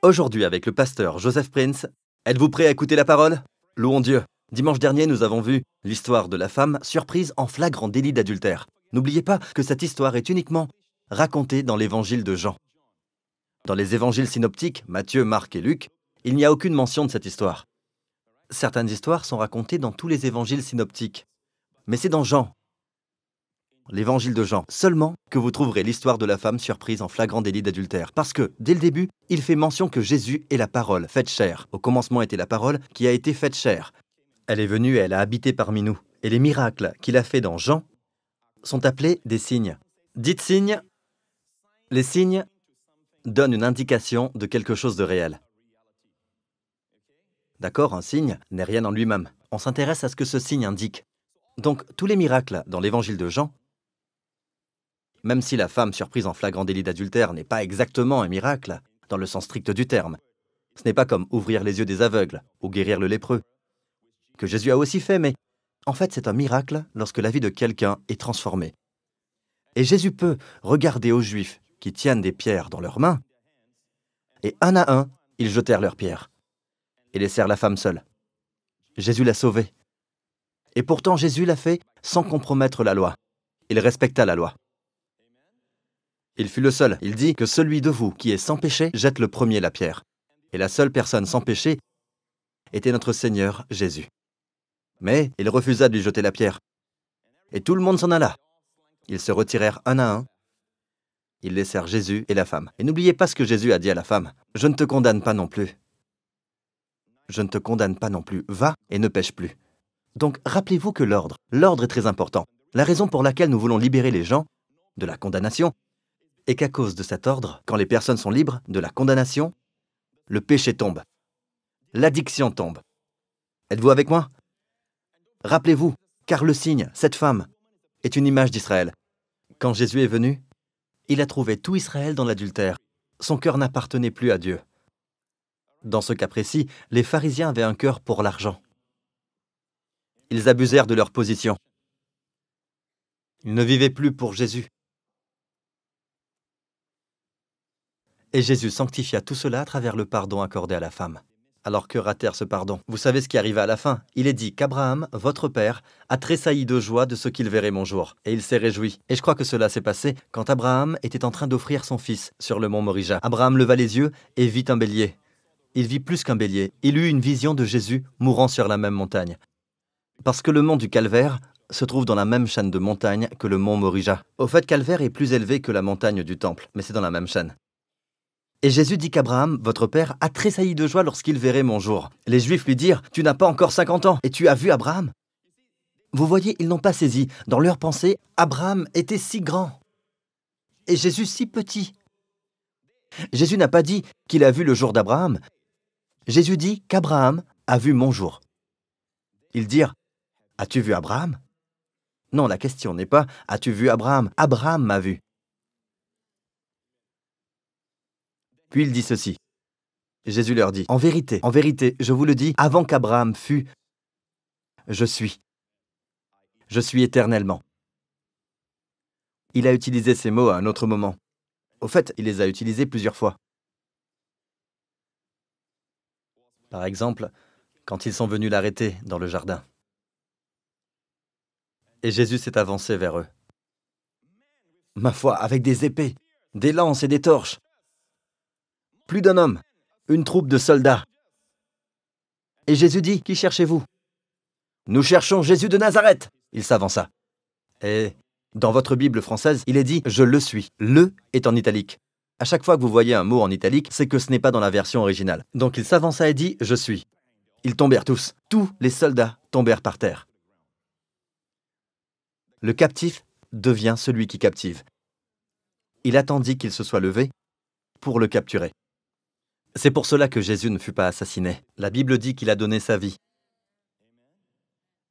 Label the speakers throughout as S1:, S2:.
S1: Aujourd'hui, avec le pasteur Joseph Prince, êtes-vous prêt à écouter la parole? Louons Dieu. Dimanche dernier, nous avons vu l'histoire de la femme surprise en flagrant délit d'adultère. N'oubliez pas que cette histoire est uniquement racontée dans l'évangile de Jean. Dans les évangiles synoptiques, Matthieu, Marc et Luc, il n'y a aucune mention de cette histoire. Certaines histoires sont racontées dans tous les évangiles synoptiques. Mais c'est dans Jean, l'évangile de Jean, seulement que vous trouverez l'histoire de la femme surprise en flagrant délit d'adultère. Parce que, dès le début, il fait mention que Jésus est la parole, faite chair. Au commencement était la parole qui a été faite chair. Elle est venue et elle a habité parmi nous. Et les miracles qu'il a fait dans Jean sont appelés des signes. Dites signes. Les signes donnent une indication de quelque chose de réel. D'accord, un signe n'est rien en lui-même. On s'intéresse à ce que ce signe indique. Donc, tous les miracles dans l'évangile de Jean, même si la femme surprise en flagrant délit d'adultère n'est pas exactement un miracle, dans le sens strict du terme, ce n'est pas comme ouvrir les yeux des aveugles ou guérir le lépreux, que Jésus a aussi fait, mais en fait c'est un miracle lorsque la vie de quelqu'un est transformée. Et Jésus peut regarder aux Juifs qui tiennent des pierres dans leurs mains, et un à un, ils jetèrent leurs pierres, et laissèrent la femme seule. Jésus l'a sauvée. Et pourtant Jésus l'a fait sans compromettre la loi. Il respecta la loi. Il fut le seul. Il dit que celui de vous qui est sans péché jette le premier la pierre. Et la seule personne sans péché était notre Seigneur Jésus. Mais il refusa de lui jeter la pierre. Et tout le monde s'en alla. Ils se retirèrent un à un. Ils laissèrent Jésus et la femme. Et n'oubliez pas ce que Jésus a dit à la femme. Je ne te condamne pas non plus. Je ne te condamne pas non plus. Va et ne pêche plus. Donc rappelez-vous que l'ordre est très important. La raison pour laquelle nous voulons libérer les gens de la condamnation, et qu'à cause de cet ordre, quand les personnes sont libres de la condamnation, le péché tombe. L'addiction tombe. Êtes-vous avec moi? Rappelez-vous, car le signe, cette femme, est une image d'Israël. Quand Jésus est venu, il a trouvé tout Israël dans l'adultère. Son cœur n'appartenait plus à Dieu. Dans ce cas précis, les pharisiens avaient un cœur pour l'argent. Ils abusèrent de leur position. Ils ne vivaient plus pour Jésus. Et Jésus sanctifia tout cela à travers le pardon accordé à la femme. Alors que ratèrent ce pardon? Vous savez ce qui arriva à la fin? Il est dit qu'Abraham, votre père, a tressailli de joie de ce qu'il verrait mon jour. Et il s'est réjoui. Et je crois que cela s'est passé quand Abraham était en train d'offrir son fils sur le mont Morija. Abraham leva les yeux et vit un bélier. Il vit plus qu'un bélier. Il eut une vision de Jésus mourant sur la même montagne. Parce que le mont du Calvaire se trouve dans la même chaîne de montagnes que le mont Morija. Au fait, Calvaire est plus élevé que la montagne du Temple, mais c'est dans la même chaîne. Et Jésus dit qu'Abraham, votre père, a tressailli de joie lorsqu'il verrait mon jour. Les Juifs lui dirent, « Tu n'as pas encore 50 ans, et tu as vu Abraham ?» Vous voyez, ils n'ont pas saisi. Dans leur pensée, Abraham était si grand, et Jésus si petit. Jésus n'a pas dit qu'il a vu le jour d'Abraham. Jésus dit qu'Abraham a vu mon jour. Ils dirent, « As-tu vu Abraham ?» Non, la question n'est pas, « As-tu vu Abraham ?» Abraham m'a vu. Puis il dit ceci. Jésus leur dit, en vérité, je vous le dis, avant qu'Abraham fût, je suis. Je suis éternellement. Il a utilisé ces mots à un autre moment. Au fait, il les a utilisés plusieurs fois. Par exemple, quand ils sont venus l'arrêter dans le jardin. Et Jésus s'est avancé vers eux. Ma foi, avec des épées, des lances et des torches. Plus d'un homme, une troupe de soldats. Et Jésus dit, « Qui cherchez-vous » ? « Nous cherchons Jésus de Nazareth !» Il s'avança. Et dans votre Bible française, il est dit, « Je le suis ». Le est en italique. À chaque fois que vous voyez un mot en italique, c'est que ce n'est pas dans la version originale. Donc il s'avança et dit, « Je suis ». Ils tombèrent tous. Tous les soldats tombèrent par terre. Le captif devient celui qui captive. Il attendit qu'il se soit levé pour le capturer. C'est pour cela que Jésus ne fut pas assassiné. La Bible dit qu'il a donné sa vie.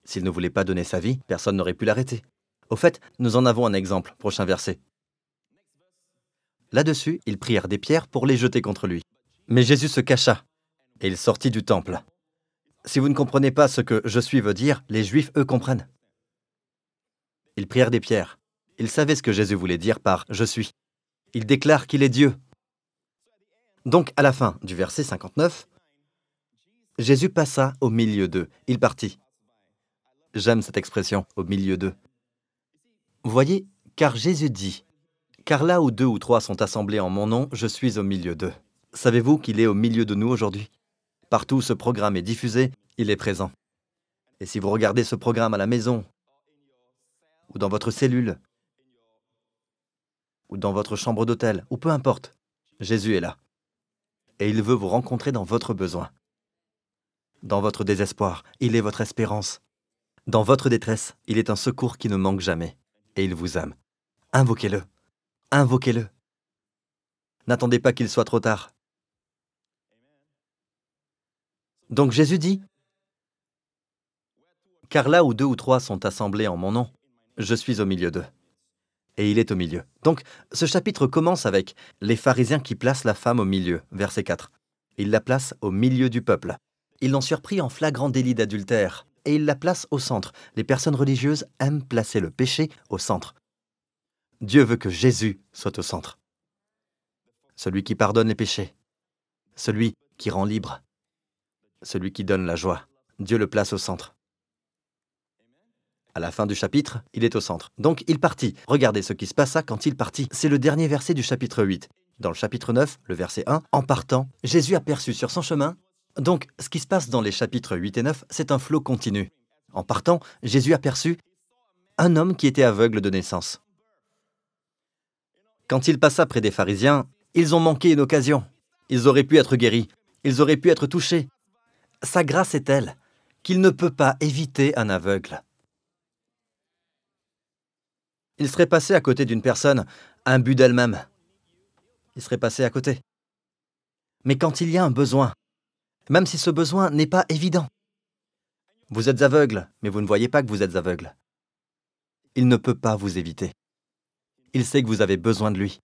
S1: S'il ne voulait pas donner sa vie, personne n'aurait pu l'arrêter. Au fait, nous en avons un exemple, prochain verset. Là-dessus, ils prirent des pierres pour les jeter contre lui. Mais Jésus se cacha, et il sortit du temple. Si vous ne comprenez pas ce que « je suis » veut dire, les Juifs, eux, comprennent. Ils prirent des pierres. Ils savaient ce que Jésus voulait dire par « je suis ». Il déclare qu'il est Dieu. Donc, à la fin du verset 59, Jésus passa au milieu d'eux. Il partit. J'aime cette expression, au milieu d'eux. Vous voyez, car Jésus dit, « Car là où 2 ou 3 sont assemblés en mon nom, je suis au milieu d'eux. » Savez-vous qu'il est au milieu de nous aujourd'hui? Partout où ce programme est diffusé, il est présent. Et si vous regardez ce programme à la maison, ou dans votre cellule, ou dans votre chambre d'hôtel, ou peu importe, Jésus est là. Et il veut vous rencontrer dans votre besoin. Dans votre désespoir, il est votre espérance. Dans votre détresse, il est un secours qui ne manque jamais. Et il vous aime. Invoquez-le. Invoquez-le. N'attendez pas qu'il soit trop tard. Donc Jésus dit, « Car là où 2 ou 3 sont assemblés en mon nom, je suis au milieu d'eux. » Et il est au milieu. Donc, ce chapitre commence avec les pharisiens qui placent la femme au milieu, verset 4. Ils la placent au milieu du peuple. Ils l'ont surpris en flagrant délit d'adultère, et ils la placent au centre. Les personnes religieuses aiment placer le péché au centre. Dieu veut que Jésus soit au centre. Celui qui pardonne les péchés. Celui qui rend libre. Celui qui donne la joie. Dieu le place au centre. À la fin du chapitre, il est au centre. Donc, il partit. Regardez ce qui se passa quand il partit. C'est le dernier verset du chapitre 8. Dans le chapitre 9, le verset 1, en partant, Jésus aperçut sur son chemin. Donc, ce qui se passe dans les chapitres 8 et 9, c'est un flot continu. En partant, Jésus aperçut un homme qui était aveugle de naissance. Quand il passa près des pharisiens, ils ont manqué une occasion. Ils auraient pu être guéris. Ils auraient pu être touchés. Sa grâce est telle qu'il ne peut pas éviter un aveugle. Il serait passé à côté d'une personne, imbue d'elle-même. Il serait passé à côté. Mais quand il y a un besoin, même si ce besoin n'est pas évident, vous êtes aveugle, mais vous ne voyez pas que vous êtes aveugle. Il ne peut pas vous éviter. Il sait que vous avez besoin de lui.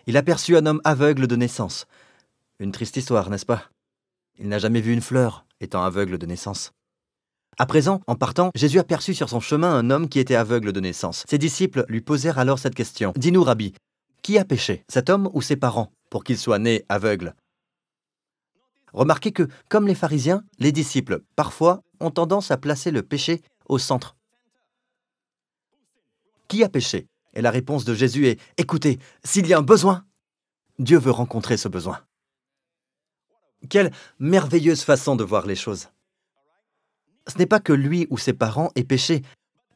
S1: Il aperçut un homme aveugle de naissance. Une triste histoire, n'est-ce pas? Il n'a jamais vu une fleur, étant aveugle de naissance. À présent, en partant, Jésus aperçut sur son chemin un homme qui était aveugle de naissance. Ses disciples lui posèrent alors cette question. « Dis-nous, Rabbi, qui a péché, cet homme ou ses parents, pour qu'il soit né aveugle ?» Remarquez que, comme les pharisiens, les disciples, parfois, ont tendance à placer le péché au centre. Qui a péché? Et la réponse de Jésus est « Écoutez, s'il y a un besoin, Dieu veut rencontrer ce besoin. » Quelle merveilleuse façon de voir les choses. Ce n'est pas que lui ou ses parents aient péché,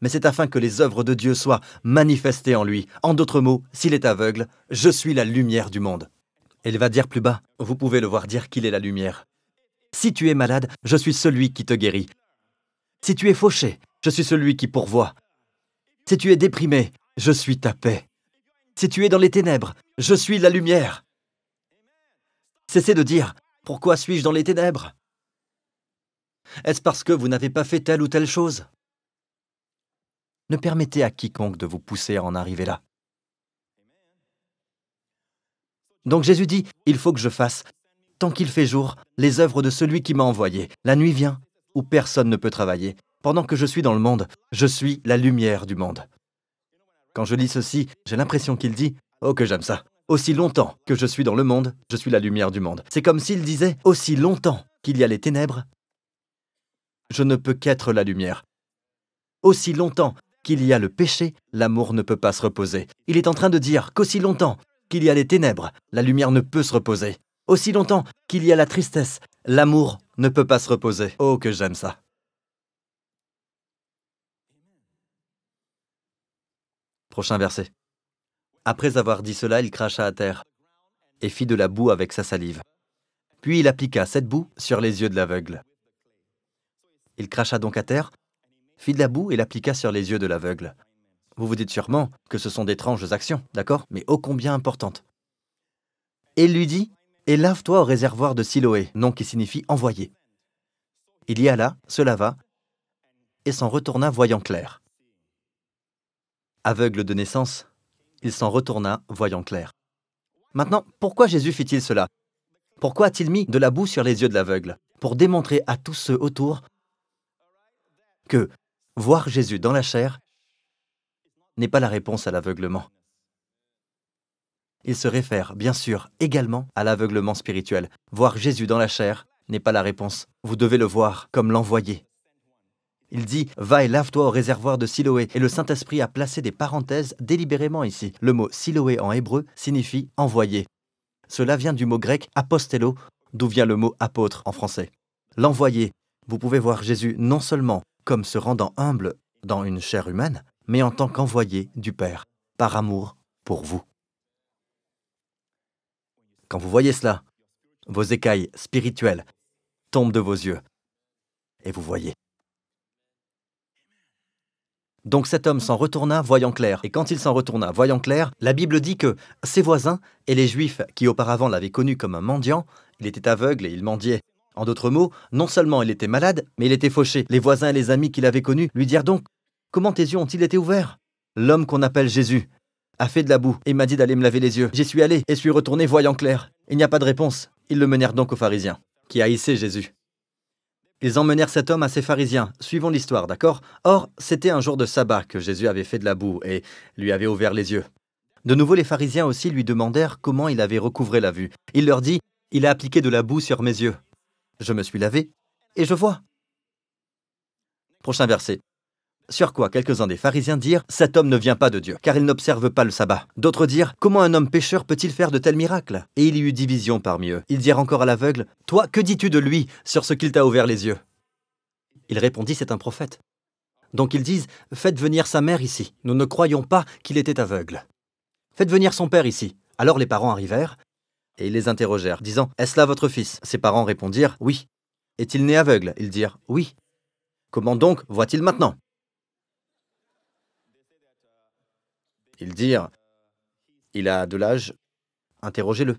S1: mais c'est afin que les œuvres de Dieu soient manifestées en lui. En d'autres mots, s'il est aveugle, je suis la lumière du monde. Et il va dire plus bas, vous pouvez le voir dire qu'il est la lumière. Si tu es malade, je suis celui qui te guérit. Si tu es fauché, je suis celui qui pourvoit. Si tu es déprimé, je suis ta paix. Si tu es dans les ténèbres, je suis la lumière. Cessez de dire, pourquoi suis-je dans les ténèbres? Est-ce parce que vous n'avez pas fait telle ou telle chose? Ne permettez à quiconque de vous pousser à en arriver là. Donc Jésus dit, il faut que je fasse, tant qu'il fait jour, les œuvres de celui qui m'a envoyé. La nuit vient, où personne ne peut travailler. Pendant que je suis dans le monde, je suis la lumière du monde. Quand je lis ceci, j'ai l'impression qu'il dit, oh que j'aime ça. Aussi longtemps que je suis dans le monde, je suis la lumière du monde. C'est comme s'il disait, aussi longtemps qu'il y a les ténèbres, je ne peux qu'être la lumière. Aussi longtemps qu'il y a le péché, l'amour ne peut pas se reposer. Il est en train de dire qu'aussi longtemps qu'il y a les ténèbres, la lumière ne peut se reposer. Aussi longtemps qu'il y a la tristesse, l'amour ne peut pas se reposer. Oh, que j'aime ça. Prochain verset. Après avoir dit cela, il cracha à terre et fit de la boue avec sa salive. Puis il appliqua cette boue sur les yeux de l'aveugle. Il cracha donc à terre, fit de la boue et l'appliqua sur les yeux de l'aveugle. Vous vous dites sûrement que ce sont d'étranges actions, d'accord? Mais ô combien importantes. Et il lui dit, « Et lave-toi au réservoir de Siloé, nom qui signifie « envoyé ». Il y alla, se lava, et s'en retourna voyant clair. Aveugle de naissance, il s'en retourna voyant clair. Maintenant, pourquoi Jésus fit-il cela? Pourquoi a-t-il mis de la boue sur les yeux de l'aveugle? Pour démontrer à tous ceux autour que voir Jésus dans la chair n'est pas la réponse à l'aveuglement. Il se réfère, bien sûr, également à l'aveuglement spirituel. Voir Jésus dans la chair n'est pas la réponse. Vous devez le voir comme l'envoyé. Il dit « Va et lave-toi au réservoir de Siloé ». Et le Saint-Esprit a placé des parenthèses délibérément ici. Le mot Siloé en hébreu signifie « envoyé ». Cela vient du mot grec « apostello », d'où vient le mot « apôtre » en français. L'envoyé. Vous pouvez voir Jésus non seulement comme se rendant humble dans une chair humaine, mais en tant qu'envoyé du Père, par amour pour vous. Quand vous voyez cela, vos écailles spirituelles tombent de vos yeux et vous voyez. Donc cet homme s'en retourna voyant clair. Et quand il s'en retourna voyant clair, la Bible dit que ses voisins et les Juifs qui auparavant l'avaient connu comme un mendiant, il était aveugle et il mendiait. En d'autres mots, non seulement il était malade, mais il était fauché. Les voisins et les amis qu'il avait connus lui dirent donc « Comment tes yeux ont-ils été ouverts ?» L'homme qu'on appelle Jésus a fait de la boue et m'a dit d'aller me laver les yeux. J'y suis allé et suis retourné voyant clair. Il n'y a pas de réponse. Ils le menèrent donc aux pharisiens, qui haïssaient Jésus. Ils emmenèrent cet homme à ces pharisiens. Suivons l'histoire, d'accord? Or, c'était un jour de sabbat que Jésus avait fait de la boue et lui avait ouvert les yeux. De nouveau, les pharisiens aussi lui demandèrent comment il avait recouvré la vue. Il leur dit « Il a appliqué de la boue sur mes yeux. Je me suis lavé et je vois. » Prochain verset. Sur quoi quelques-uns des pharisiens dirent « Cet homme ne vient pas de Dieu, car il n'observe pas le sabbat. » D'autres dirent « Comment un homme pécheur peut-il faire de tels miracles ?» Et il y eut division parmi eux. Ils dirent encore à l'aveugle « Toi, que dis-tu de lui sur ce qu'il t'a ouvert les yeux ?» Il répondit « C'est un prophète. » Donc ils disent « Faites venir sa mère ici. Nous ne croyons pas qu'il était aveugle. Faites venir son père ici. » Alors les parents arrivèrent et ils les interrogèrent, disant « Est-ce là votre fils ?» Ses parents répondirent « Oui. » Est-il né aveugle? Ils dirent « Oui. » Comment donc voit-il maintenant? Ils dirent « Il a de l'âge, interrogez-le. »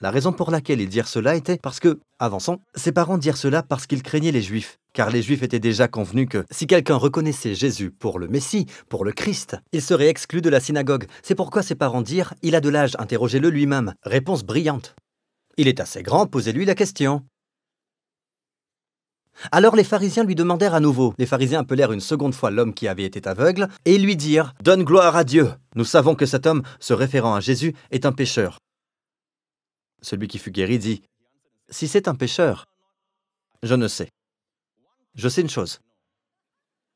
S1: La raison pour laquelle ils dirent cela était parce que, avançons, ses parents dirent cela parce qu'ils craignaient les Juifs, car les Juifs étaient déjà convenus que si quelqu'un reconnaissait Jésus pour le Messie, pour le Christ, il serait exclu de la synagogue. C'est pourquoi ses parents dirent « Il a de l'âge, interrogez-le lui-même. » Réponse brillante. Il est assez grand, posez-lui la question. Alors les pharisiens lui demandèrent à nouveau. Les pharisiens appelèrent une seconde fois l'homme qui avait été aveugle et lui dirent « Donne gloire à Dieu. Nous savons que cet homme, se référant à Jésus, est un pécheur. » Celui qui fut guéri dit « Si c'est un pécheur, je ne sais. Je sais une chose.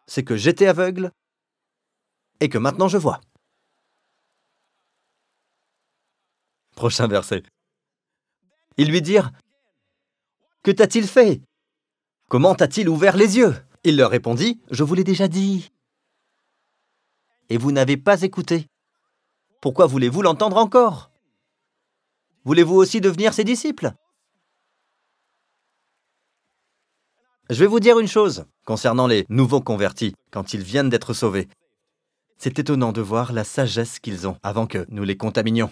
S1: C'est que j'étais aveugle et que maintenant je vois. » Prochain verset. Ils lui dirent « Que t'a-t-il fait ? Comment t'a-t-il ouvert les yeux ?» Il leur répondit « Je vous l'ai déjà dit. Et vous n'avez pas écouté. Pourquoi voulez-vous l'entendre encore? Voulez-vous aussi devenir ses disciples? » Je vais vous dire une chose concernant les nouveaux convertis quand ils viennent d'être sauvés. C'est étonnant de voir la sagesse qu'ils ont avant que nous les contaminions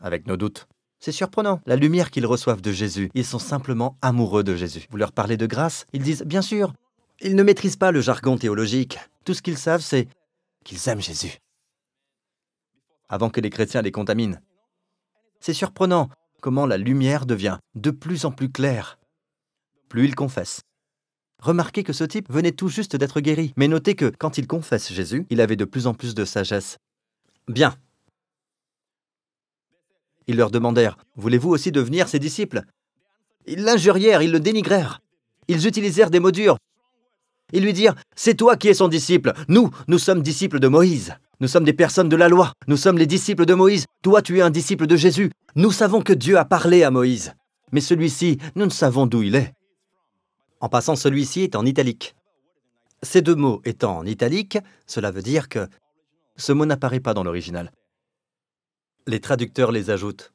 S1: avec nos doutes. C'est surprenant, la lumière qu'ils reçoivent de Jésus. Ils sont simplement amoureux de Jésus. Vous leur parlez de grâce, ils disent « Bien sûr ». Ils ne maîtrisent pas le jargon théologique. Tout ce qu'ils savent, c'est qu'ils aiment Jésus. Avant que les chrétiens les contaminent. C'est surprenant comment la lumière devient de plus en plus claire. Plus ils confessent. Remarquez que ce type venait tout juste d'être guéri. Mais notez que quand il confesse Jésus, il avait de plus en plus de sagesse. Bien. Ils leur demandèrent « Voulez-vous aussi devenir ses disciples ?» Ils l'injurièrent, ils le dénigrèrent. Ils utilisèrent des mots durs. Ils lui dirent « C'est toi qui es son disciple. Nous sommes disciples de Moïse. Nous sommes des personnes de la loi. Nous sommes les disciples de Moïse. Toi, tu es un disciple de Jésus. Nous savons que Dieu a parlé à Moïse. Mais celui-ci, nous ne savons d'où il est. » En passant, celui-ci est en italique. Ces deux mots étant en italique, cela veut dire que ce mot n'apparaît pas dans l'original. Les traducteurs les ajoutent.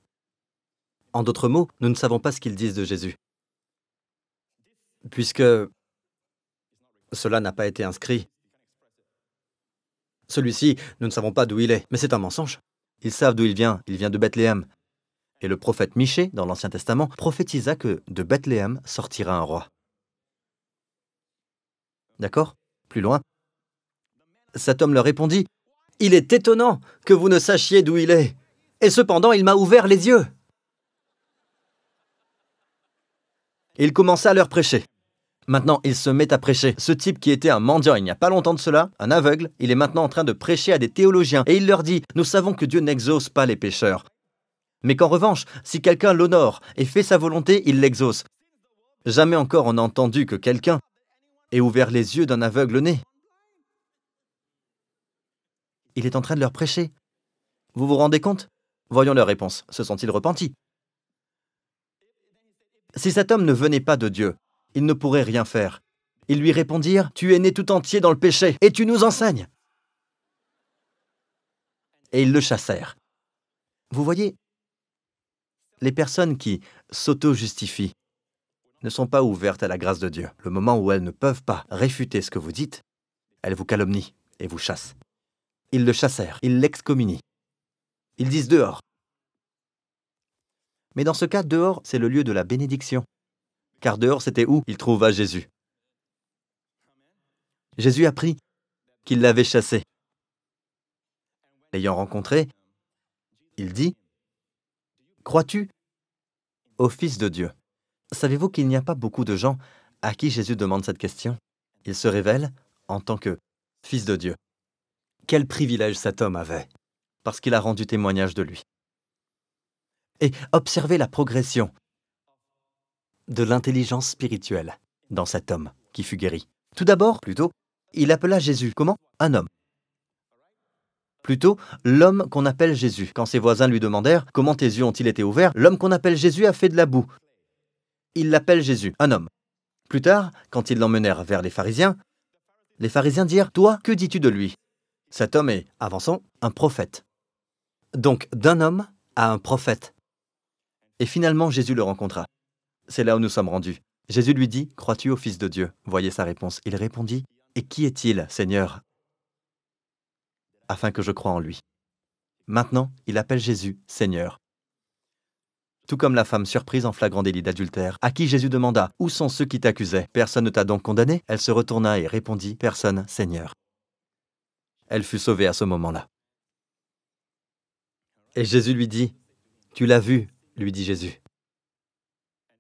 S1: En d'autres mots, nous ne savons pas ce qu'ils disent de Jésus. Puisque cela n'a pas été inscrit. Celui-ci, nous ne savons pas d'où il est, mais c'est un mensonge. Ils savent d'où il vient de Bethléem. Et le prophète Michée, dans l'Ancien Testament, prophétisa que de Bethléem sortira un roi. D'accord? Plus loin. Cet homme leur répondit « Il est étonnant que vous ne sachiez d'où il est. Et cependant, il m'a ouvert les yeux. » Et il commença à leur prêcher. Maintenant, il se met à prêcher. Ce type qui était un mendiant il n'y a pas longtemps de cela, un aveugle, il est maintenant en train de prêcher à des théologiens. Et il leur dit, nous savons que Dieu n'exauce pas les pécheurs. Mais qu'en revanche, si quelqu'un l'honore et fait sa volonté, il l'exauce. Jamais encore on n'a entendu que quelqu'un ait ouvert les yeux d'un aveugle né. Il est en train de leur prêcher. Vous vous rendez compte? Voyons leur réponse. Se sont-ils repentis? Si cet homme ne venait pas de Dieu, il ne pourrait rien faire. Ils lui répondirent, « Tu es né tout entier dans le péché, et tu nous enseignes !» Et ils le chassèrent. Vous voyez, les personnes qui s'auto-justifient ne sont pas ouvertes à la grâce de Dieu. Le moment où elles ne peuvent pas réfuter ce que vous dites, elles vous calomnient et vous chassent. Ils le chassèrent, ils l'excommunient. Ils disent dehors. Mais dans ce cas, dehors, c'est le lieu de la bénédiction. Car dehors, c'était où il trouva Jésus. Jésus apprit qu'il l'avait chassé. L'ayant rencontré, il dit, « Crois-tu au Fils de Dieu ?» Savez-vous qu'il n'y a pas beaucoup de gens à qui Jésus demande cette question? Il se révèle en tant que Fils de Dieu. Quel privilège cet homme avait, parce qu'il a rendu témoignage de lui. Et observez la progression de l'intelligence spirituelle dans cet homme qui fut guéri. Tout d'abord, il appela Jésus, comment? Un homme. Plutôt, l'homme qu'on appelle Jésus. Quand ses voisins lui demandèrent « Comment tes yeux ont-ils été ouverts ?» L'homme qu'on appelle Jésus a fait de la boue. Il l'appelle Jésus, un homme. Plus tard, quand ils l'emmenèrent vers les pharisiens dirent « Toi, que dis-tu de lui ?» Cet homme est, avançons, un prophète. Donc, d'un homme à un prophète. Et finalement, Jésus le rencontra. C'est là où nous sommes rendus. Jésus lui dit, « Crois-tu au Fils de Dieu ?» Voyez sa réponse. Il répondit, « Et qui est-il, Seigneur, afin que je croie en lui ?» Maintenant, il appelle Jésus Seigneur. Tout comme la femme surprise en flagrant délit d'adultère, à qui Jésus demanda, « Où sont ceux qui t'accusaient? Personne ne t'a donc condamné ?» Elle se retourna et répondit, « Personne, Seigneur. » Elle fut sauvée à ce moment-là. Et Jésus lui dit, « Tu l'as vu, lui dit Jésus.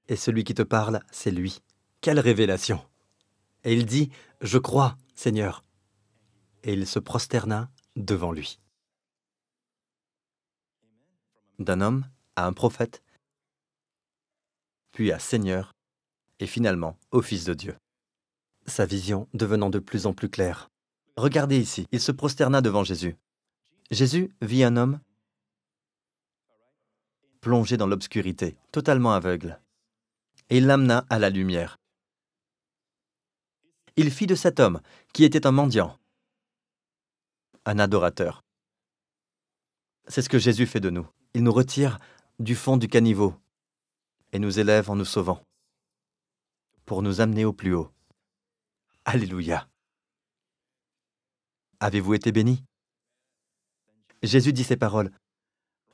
S1: Et celui qui te parle, c'est lui. » Quelle révélation! Et il dit, « Je crois, Seigneur. » Et il se prosterna devant lui. D'un homme à un prophète, puis à Seigneur, et finalement au Fils de Dieu. Sa vision devenant de plus en plus claire. Regardez ici, il se prosterna devant Jésus. Jésus vit un homme plongé dans l'obscurité, totalement aveugle, et il l'amena à la lumière. Il fit de cet homme, qui était un mendiant, un adorateur. C'est ce que Jésus fait de nous. Il nous retire du fond du caniveau et nous élève en nous sauvant, pour nous amener au plus haut. Alléluia. Avez-vous été bénis? Jésus dit ces paroles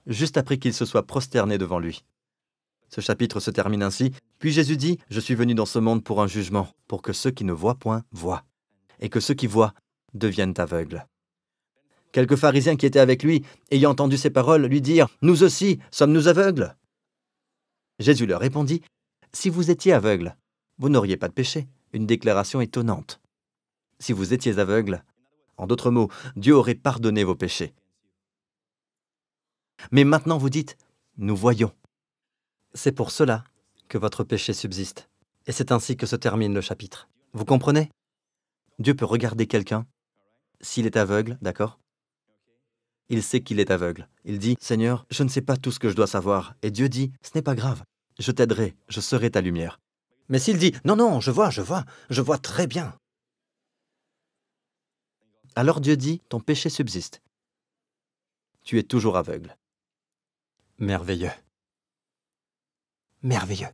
S1: juste après qu'il se soit prosterné devant lui. Ce chapitre se termine ainsi. Puis Jésus dit, « Je suis venu dans ce monde pour un jugement, pour que ceux qui ne voient point voient, et que ceux qui voient deviennent aveugles. » Quelques pharisiens qui étaient avec lui, ayant entendu ces paroles, lui dirent, « Nous aussi, sommes-nous aveugles ?» Jésus leur répondit, « Si vous étiez aveugles, vous n'auriez pas de péché. » Une déclaration étonnante. Si vous étiez aveugles, en d'autres mots, Dieu aurait pardonné vos péchés. Mais maintenant vous dites, « Nous voyons. » C'est pour cela que votre péché subsiste. Et c'est ainsi que se termine le chapitre. Vous comprenez? Dieu peut regarder quelqu'un, s'il est aveugle, d'accord? Il sait qu'il est aveugle. Il dit, « Seigneur, je ne sais pas tout ce que je dois savoir. » Et Dieu dit, « Ce n'est pas grave. Je t'aiderai, je serai ta lumière. » Mais s'il dit, « Non, non, je vois très bien. » Alors Dieu dit, « Ton péché subsiste. Tu es toujours aveugle. » Merveilleux. Merveilleux.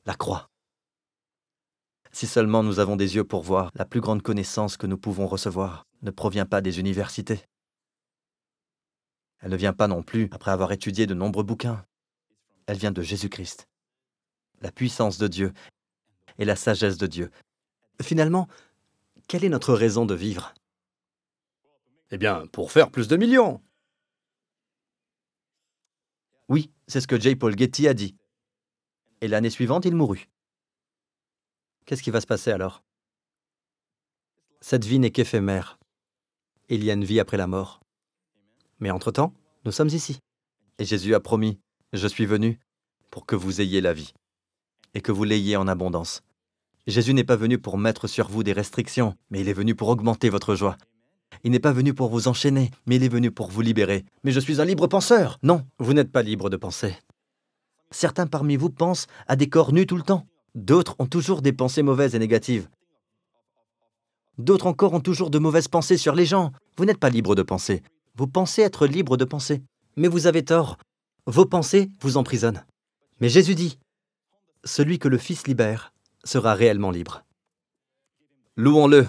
S1: La croix. Si seulement nous avons des yeux pour voir, la plus grande connaissance que nous pouvons recevoir ne provient pas des universités. Elle ne vient pas non plus après avoir étudié de nombreux bouquins. Elle vient de Jésus-Christ. La puissance de Dieu et la sagesse de Dieu. Finalement, quelle est notre raison de vivre? Eh bien, pour faire plus de millions. Oui, c'est ce que J. Paul Getty a dit. Et l'année suivante, il mourut. Qu'est-ce qui va se passer alors? Cette vie n'est qu'éphémère. Il y a une vie après la mort. Mais entre-temps, nous sommes ici. Et Jésus a promis, « Je suis venu pour que vous ayez la vie, et que vous l'ayez en abondance. » Jésus n'est pas venu pour mettre sur vous des restrictions, mais il est venu pour augmenter votre joie. Il n'est pas venu pour vous enchaîner, mais il est venu pour vous libérer. « Mais je suis un libre penseur !» Non, vous n'êtes pas libre de penser. Certains parmi vous pensent à des corps nus tout le temps. D'autres ont toujours des pensées mauvaises et négatives. D'autres encore ont toujours de mauvaises pensées sur les gens. Vous n'êtes pas libre de penser. Vous pensez être libre de penser. Mais vous avez tort. Vos pensées vous emprisonnent. Mais Jésus dit, « Celui que le Fils libère sera réellement libre. » Louons-le.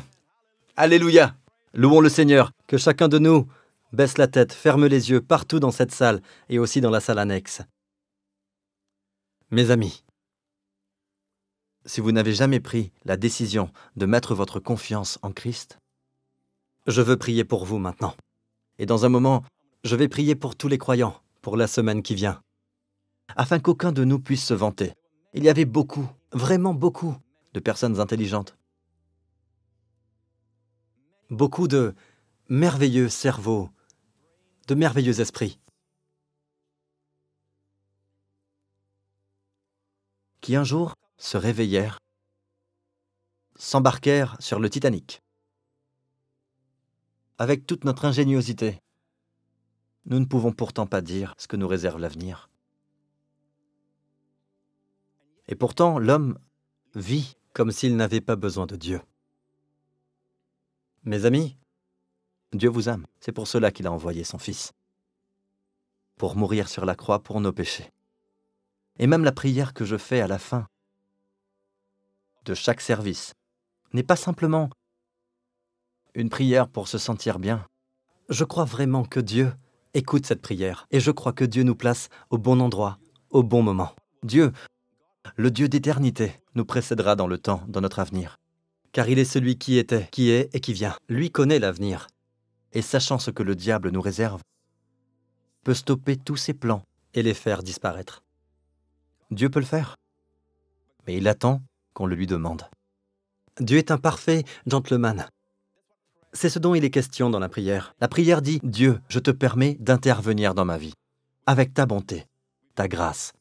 S1: Alléluia. Louons le Seigneur. Que chacun de nous baisse la tête, ferme les yeux partout dans cette salle et aussi dans la salle annexe. Mes amis, si vous n'avez jamais pris la décision de mettre votre confiance en Christ, je veux prier pour vous maintenant. Et dans un moment, je vais prier pour tous les croyants, pour la semaine qui vient, afin qu'aucun de nous puisse se vanter. Il y avait beaucoup, vraiment beaucoup, de personnes intelligentes. Beaucoup de merveilleux cerveaux, de merveilleux esprits, qui un jour se réveillèrent, s'embarquèrent sur le Titanic. Avec toute notre ingéniosité, nous ne pouvons pourtant pas dire ce que nous réserve l'avenir. Et pourtant, l'homme vit comme s'il n'avait pas besoin de Dieu. Mes amis, Dieu vous aime. C'est pour cela qu'il a envoyé son Fils, pour mourir sur la croix pour nos péchés. Et même la prière que je fais à la fin de chaque service n'est pas simplement une prière pour se sentir bien. Je crois vraiment que Dieu écoute cette prière et je crois que Dieu nous place au bon endroit, au bon moment. Dieu, le Dieu d'éternité, nous précédera dans le temps, dans notre avenir. Car il est celui qui était, qui est et qui vient. Lui connaît l'avenir. Et sachant ce que le diable nous réserve, peut stopper tous ses plans et les faire disparaître. Dieu peut le faire, mais il attend qu'on le lui demande. Dieu est un parfait gentleman. C'est ce dont il est question dans la prière. La prière dit « Dieu, je te permets d'intervenir dans ma vie, avec ta bonté, ta grâce,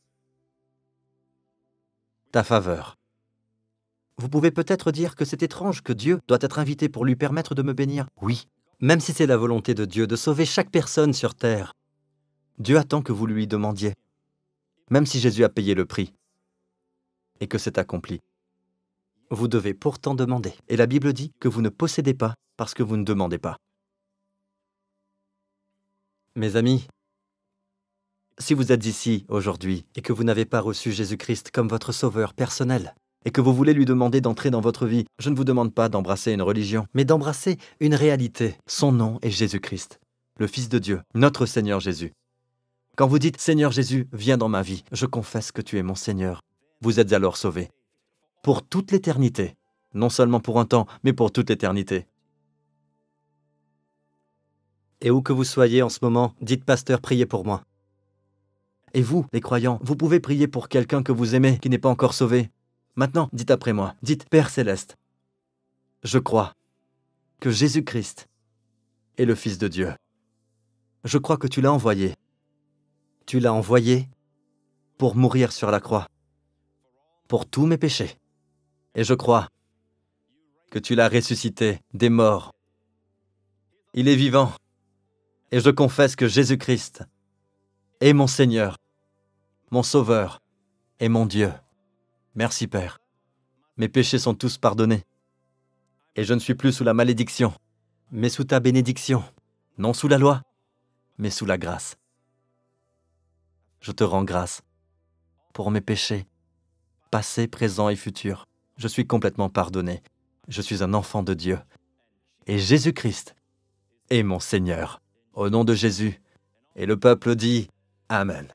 S1: ta faveur. » Vous pouvez peut-être dire que c'est étrange que Dieu doit être invité pour lui permettre de me bénir. Oui, même si c'est la volonté de Dieu de sauver chaque personne sur terre, Dieu attend que vous lui demandiez, même si Jésus a payé le prix et que c'est accompli. Vous devez pourtant demander. Et la Bible dit que vous ne possédez pas parce que vous ne demandez pas. Mes amis, si vous êtes ici aujourd'hui et que vous n'avez pas reçu Jésus-Christ comme votre sauveur personnel, et que vous voulez lui demander d'entrer dans votre vie, je ne vous demande pas d'embrasser une religion, mais d'embrasser une réalité. Son nom est Jésus-Christ, le Fils de Dieu, notre Seigneur Jésus. Quand vous dites « Seigneur Jésus, viens dans ma vie », je confesse que tu es mon Seigneur. Vous êtes alors sauvé. Pour toute l'éternité. Non seulement pour un temps, mais pour toute l'éternité. Et où que vous soyez en ce moment, dites « Pasteur, priez pour moi ». Et vous, les croyants, vous pouvez prier pour quelqu'un que vous aimez, qui n'est pas encore sauvé. Maintenant, dites après moi, dites « Père Céleste, je crois que Jésus-Christ est le Fils de Dieu. Je crois que tu l'as envoyé. Tu l'as envoyé pour mourir sur la croix, pour tous mes péchés. Et je crois que tu l'as ressuscité des morts. Il est vivant. Et je confesse que Jésus-Christ est mon Seigneur, mon Sauveur et mon Dieu. Merci Père. Mes péchés sont tous pardonnés. Et je ne suis plus sous la malédiction, mais sous ta bénédiction. Non sous la loi, mais sous la grâce. Je te rends grâce pour mes péchés, passés, présents et futurs. Je suis complètement pardonné. Je suis un enfant de Dieu. Et Jésus-Christ est mon Seigneur. Au nom de Jésus. Et le peuple dit Amen.